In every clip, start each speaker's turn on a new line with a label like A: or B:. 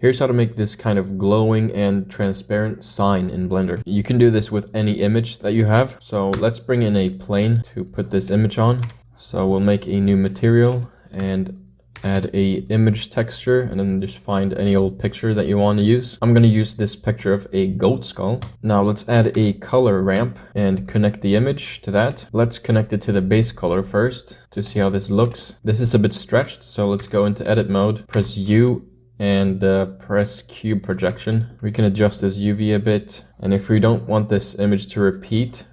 A: Here's how to make this kind of glowing and transparent sign in Blender. You can do this with any image that you have. So let's bring in a plane to put this image on. So we'll make a new material and add a image texture, and then just find any old picture that you want to use. I'm going to use this picture of a goat skull. Now let's add a color ramp and connect the image to that. Let's connect it to the base color first to see how this looks. This is a bit stretched, so let's go into edit mode, press U and press cube projection. We can adjust this UV a bit, and if we don't want this image to repeat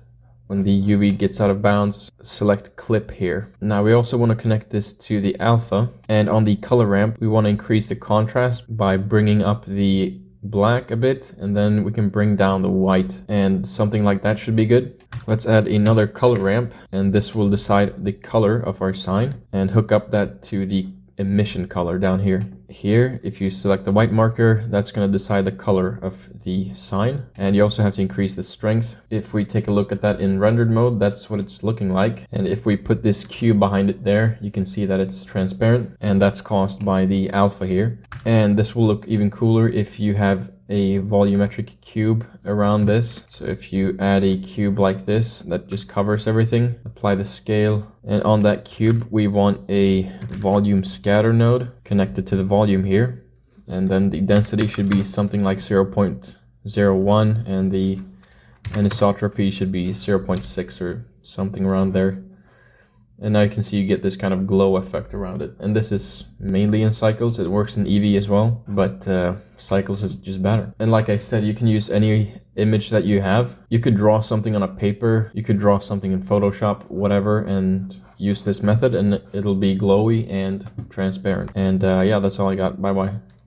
A: when the UV gets out of bounds, select clip here. Now we also want to connect this to the alpha, and on the color ramp we want to increase the contrast by bringing up the black a bit, and then we can bring down the white, and something like that should be good. Let's add another color ramp, and this will decide the color of our sign, and hook up that to the emission color down here. Here, if you select the white marker, that's going to decide the color of the sign, and you also have to increase the strength. If we take a look at that in rendered mode, that's what it's looking like. And if we put this cube behind it there, you can see that it's transparent, and that's caused by the alpha here. And this will look even cooler if you have a volumetric cube around this. So if you add a cube like this that just covers everything, apply the scale, and on that cube we want a volume scatter node connected to the volume here, and then the density should be something like 0.01, and the anisotropy should be 0.6 or something around there. And now you can see you get this kind of glow effect around it. And this is mainly in Cycles. It works in Eevee as well, but Cycles is just better. And like I said, you can use any image that you have. You could draw something on a paper, you could draw something in Photoshop, whatever, and use this method, and it'll be glowy and transparent. And yeah, that's all I got. Bye bye.